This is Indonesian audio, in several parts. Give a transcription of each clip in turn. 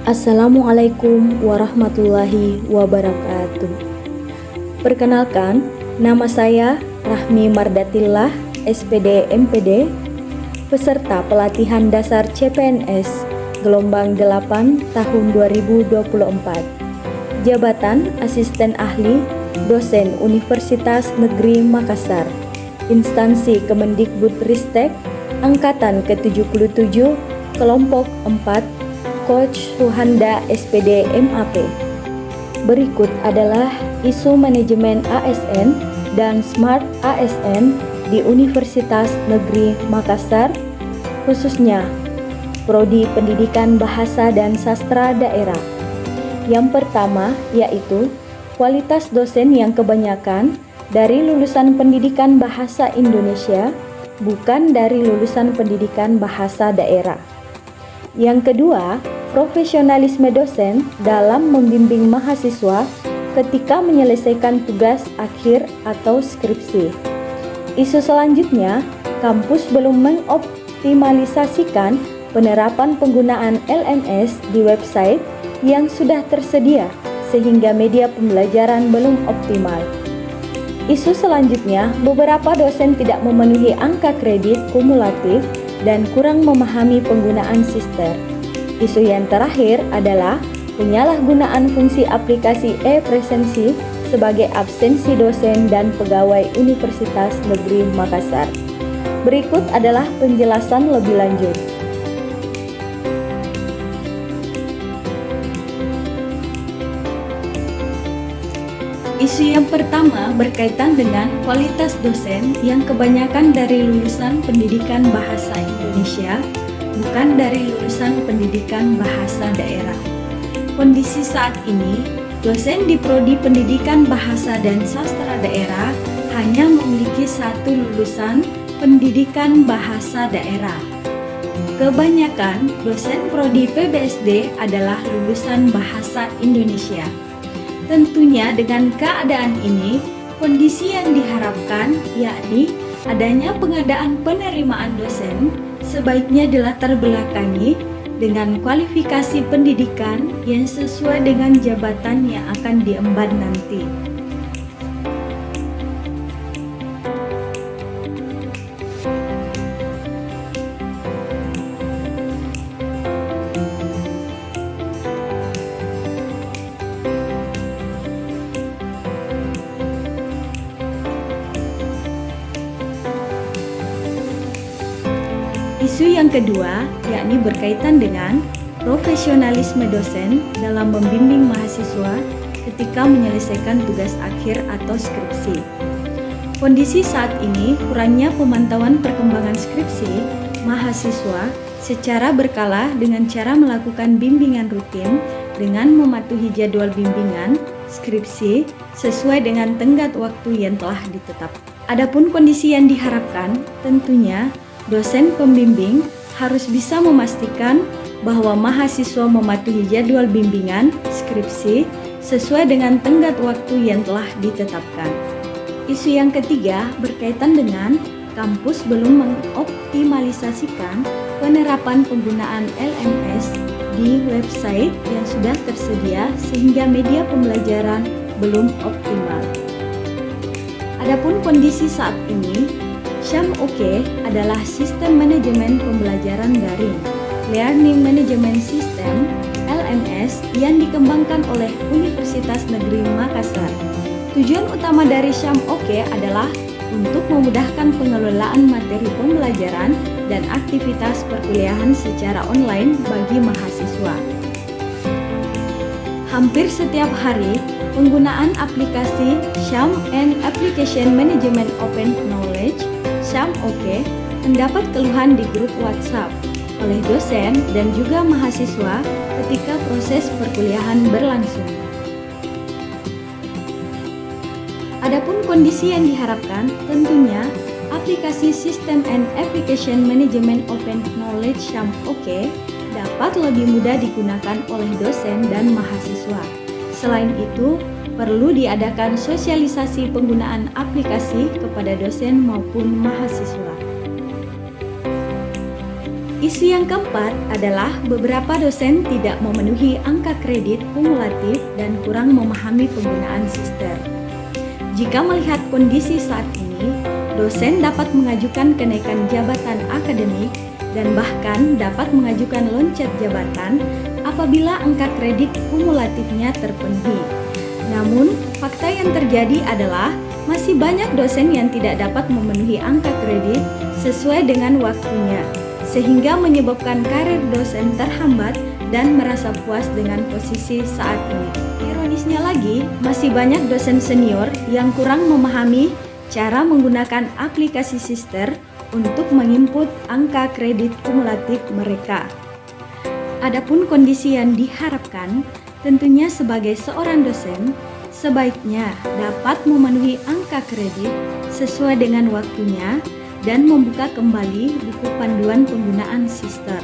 Assalamualaikum warahmatullahi wabarakatuh. Perkenalkan, nama saya Rahmi Mardatillah, SPD MPD, peserta pelatihan dasar CPNS gelombang 8 tahun 2024. Jabatan Asisten Ahli Dosen Universitas Negeri Makassar, Instansi Kemendikbudristek Angkatan ke-77, Kelompok 4, Coach Suhanda SPD MAP. Berikut adalah isu manajemen ASN dan Smart ASN di Universitas Negeri Makassar, khususnya Prodi Pendidikan Bahasa dan Sastra Daerah. Yang pertama yaitu kualitas dosen yang kebanyakan dari lulusan pendidikan bahasa Indonesia, bukan dari lulusan pendidikan bahasa daerah. Yang kedua, profesionalisme dosen dalam membimbing mahasiswa ketika menyelesaikan tugas akhir atau skripsi. Isu selanjutnya, kampus belum mengoptimalisasikan penerapan penggunaan LMS di website yang sudah tersedia sehingga media pembelajaran belum optimal. Isu selanjutnya, beberapa dosen tidak memenuhi angka kredit kumulatif dan kurang memahami penggunaan Sister. Isu yang terakhir adalah penyalahgunaan fungsi aplikasi e-presensi sebagai absensi dosen dan pegawai Universitas Negeri Makassar. Berikut adalah penjelasan lebih lanjut. Isu yang pertama berkaitan dengan kualitas dosen yang kebanyakan dari lulusan pendidikan bahasa Indonesia, bukan dari lulusan pendidikan bahasa daerah. Kondisi saat ini, dosen di Prodi Pendidikan Bahasa dan Sastra Daerah hanya memiliki satu lulusan pendidikan bahasa daerah. Kebanyakan dosen Prodi PBSD adalah lulusan bahasa Indonesia. Tentunya dengan keadaan ini, kondisi yang diharapkan yakni adanya pengadaan penerimaan dosen sebaiknya dilatar belakangi dengan kualifikasi pendidikan yang sesuai dengan jabatan yang akan diemban nanti. Isu yang kedua yakni berkaitan dengan profesionalisme dosen dalam membimbing mahasiswa ketika menyelesaikan tugas akhir atau skripsi. Kondisi saat ini kurangnya pemantauan perkembangan skripsi mahasiswa secara berkala dengan cara melakukan bimbingan rutin dengan mematuhi jadwal bimbingan skripsi sesuai dengan tenggat waktu yang telah ditetapkan. Adapun kondisi yang diharapkan tentunya dosen pembimbing harus bisa memastikan bahwa mahasiswa mematuhi jadwal bimbingan skripsi sesuai dengan tenggat waktu yang telah ditetapkan. Isu yang ketiga berkaitan dengan kampus belum mengoptimalisasikan penerapan penggunaan LMS di website yang sudah tersedia sehingga media pembelajaran belum optimal. Adapun kondisi saat ini, SHAM-OK adalah sistem manajemen pembelajaran daring, Learning Management System (LMS) yang dikembangkan oleh Universitas Negeri Makassar. Tujuan utama dari SHAM-OK adalah untuk memudahkan pengelolaan materi pembelajaran dan aktivitas perkuliahan secara online bagi mahasiswa. Hampir setiap hari, penggunaan aplikasi SHAM and Application Management Open Knowledge SHAM-OK mendapat keluhan di grup WhatsApp oleh dosen dan juga mahasiswa ketika proses perkuliahan berlangsung. Adapun kondisi yang diharapkan tentunya aplikasi System and Application Management Open Knowledge SHAM-OK dapat lebih mudah digunakan oleh dosen dan mahasiswa. Selain itu, perlu diadakan sosialisasi penggunaan aplikasi kepada dosen maupun mahasiswa. Isu yang keempat adalah beberapa dosen tidak memenuhi angka kredit kumulatif dan kurang memahami penggunaan sister. Jika melihat kondisi saat ini, dosen dapat mengajukan kenaikan jabatan akademik dan bahkan dapat mengajukan loncat jabatan apabila angka kredit kumulatifnya terpenuhi. Namun, fakta yang terjadi adalah masih banyak dosen yang tidak dapat memenuhi angka kredit sesuai dengan waktunya, sehingga menyebabkan karir dosen terhambat dan merasa puas dengan posisi saat ini. Ironisnya lagi, masih banyak dosen senior yang kurang memahami cara menggunakan aplikasi sister untuk menginput angka kredit kumulatif mereka. Adapun kondisi yang diharapkan, tentunya sebagai seorang dosen, sebaiknya dapat memenuhi angka kredit sesuai dengan waktunya dan membuka kembali buku panduan penggunaan sister.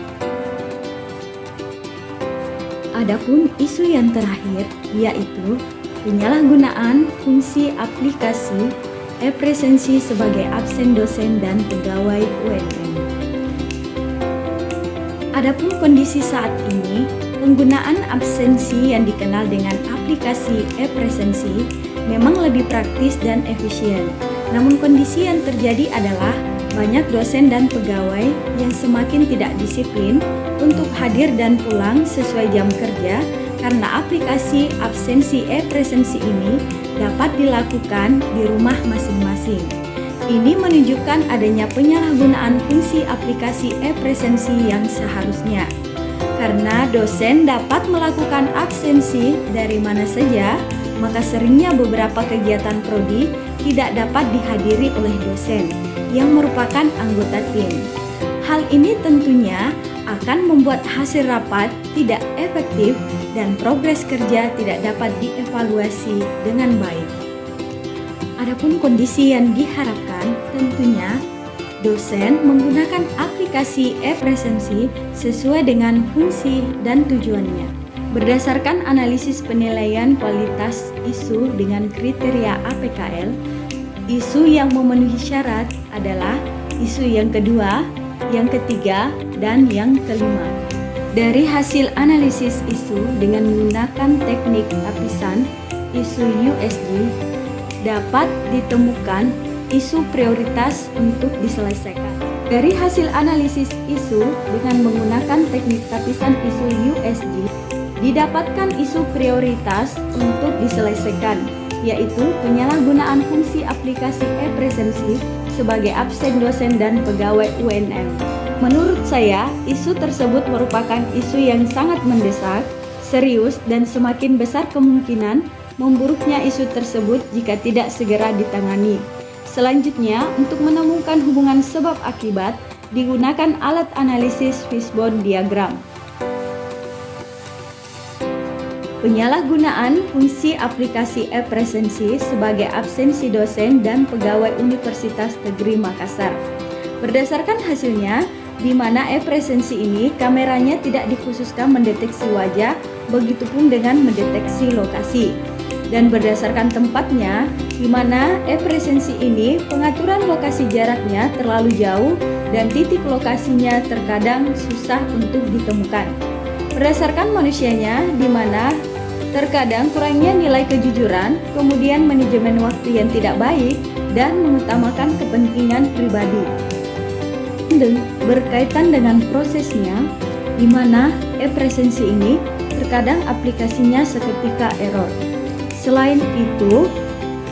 Adapun isu yang terakhir yaitu penyalahgunaan fungsi aplikasi e-presensi sebagai absen dosen dan pegawai UNM. Adapun kondisi saat ini, penggunaan absensi yang dikenal dengan aplikasi e-presensi memang lebih praktis dan efisien. Namun kondisi yang terjadi adalah banyak dosen dan pegawai yang semakin tidak disiplin untuk hadir dan pulang sesuai jam kerja karena aplikasi absensi e-presensi ini dapat dilakukan di rumah masing-masing. Ini menunjukkan adanya penyalahgunaan fungsi aplikasi e-presensi yang seharusnya. Karena dosen dapat melakukan absensi dari mana saja, maka seringnya beberapa kegiatan prodi tidak dapat dihadiri oleh dosen yang merupakan anggota tim. Hal ini tentunya akan membuat hasil rapat tidak efektif dan progres kerja tidak dapat dievaluasi dengan baik. Adapun kondisi yang diharapkan, tentunya dosen menggunakan aplikasi e-presensi sesuai dengan fungsi dan tujuannya. Berdasarkan analisis penilaian kualitas isu dengan kriteria APKL, isu yang memenuhi syarat adalah isu yang kedua, yang ketiga, dan yang kelima. Dari hasil analisis isu dengan menggunakan teknik lapisan isu USG, dapat ditemukan isu prioritas untuk diselesaikan. Dari hasil analisis isu dengan menggunakan teknik lapisan isu USG, didapatkan isu prioritas untuk diselesaikan, yaitu penyalahgunaan fungsi aplikasi e-presensi sebagai absen dosen dan pegawai UNM. Menurut saya, isu tersebut merupakan isu yang sangat mendesak, serius, dan semakin besar kemungkinan memburuknya isu tersebut jika tidak segera ditangani. Selanjutnya, untuk menemukan hubungan sebab akibat, digunakan alat analisis fishbone diagram. Penyalahgunaan fungsi aplikasi e-presensi sebagai absensi dosen dan pegawai Universitas Negeri Makassar. Berdasarkan hasilnya, di mana e-presensi ini kameranya tidak dikhususkan mendeteksi wajah, begitupun dengan mendeteksi lokasi. Dan berdasarkan tempatnya, di mana e-presensi ini pengaturan lokasi jaraknya terlalu jauh dan titik lokasinya terkadang susah untuk ditemukan. Berdasarkan manusianya, di mana terkadang kurangnya nilai kejujuran, kemudian manajemen waktu yang tidak baik, dan mengutamakan kepentingan pribadi. Berkaitan dengan prosesnya, di mana e-presensi ini terkadang aplikasinya seketika error. Selain itu,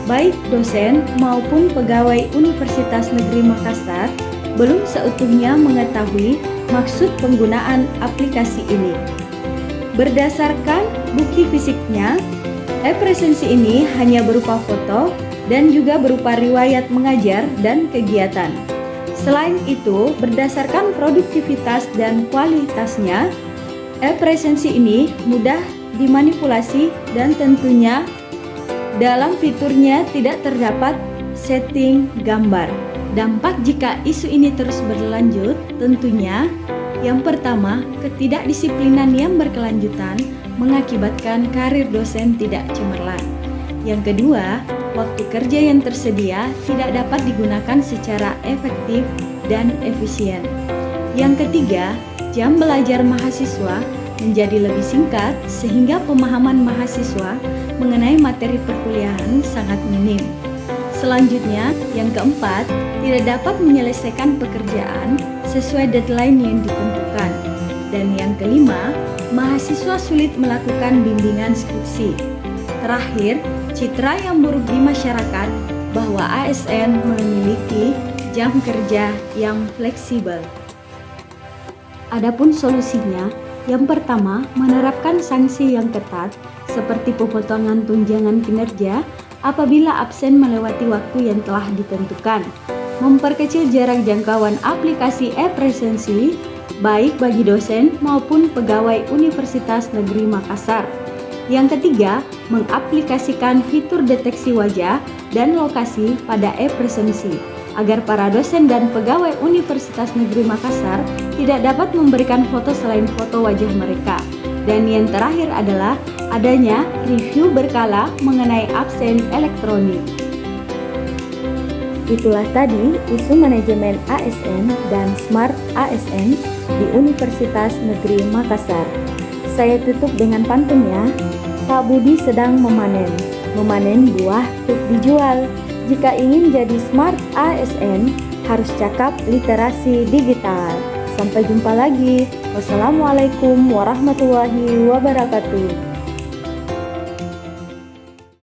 baik dosen maupun pegawai Universitas Negeri Makassar belum seutuhnya mengetahui maksud penggunaan aplikasi ini. Berdasarkan bukti fisiknya, e-presensi ini hanya berupa foto dan juga berupa riwayat mengajar dan kegiatan. Selain itu, berdasarkan produktivitas dan kualitasnya, e-presensi ini mudah dimanipulasi dan tentunya dalam fiturnya tidak terdapat setting gambar. Dampak jika isu ini terus berlanjut, tentunya yang pertama, ketidakdisiplinan yang berkelanjutan mengakibatkan karir dosen tidak cemerlang. Yang kedua, waktu kerja yang tersedia tidak dapat digunakan secara efektif dan efisien. Yang ketiga, jam belajar mahasiswa menjadi lebih singkat sehingga pemahaman mahasiswa mengenai materi perkuliahan sangat minim. Selanjutnya, yang keempat, tidak dapat menyelesaikan pekerjaan sesuai deadline yang ditentukan. Dan yang kelima, mahasiswa sulit melakukan bimbingan skripsi. Terakhir, citra yang buruk di masyarakat bahwa ASN memiliki jam kerja yang fleksibel. Adapun solusinya, yang pertama, menerapkan sanksi yang ketat seperti pemotongan tunjangan kinerja apabila absen melewati waktu yang telah ditentukan, memperkecil jarak jangkauan aplikasi e-presensi baik bagi dosen maupun pegawai Universitas Negeri Makassar. Yang ketiga, mengaplikasikan fitur deteksi wajah dan lokasi pada e-presensi agar para dosen dan pegawai Universitas Negeri Makassar tidak dapat memberikan foto selain foto wajah mereka. Dan yang terakhir adalah adanya review berkala mengenai absen elektronik. Itulah tadi isu manajemen ASN dan Smart ASN di Universitas Negeri Makassar. Saya tutup dengan pantun ya. Pak Budi sedang memanen buah untuk dijual. Jika ingin jadi Smart ASN, harus cakap literasi digital. Sampai jumpa lagi. Wassalamualaikum warahmatullahi wabarakatuh.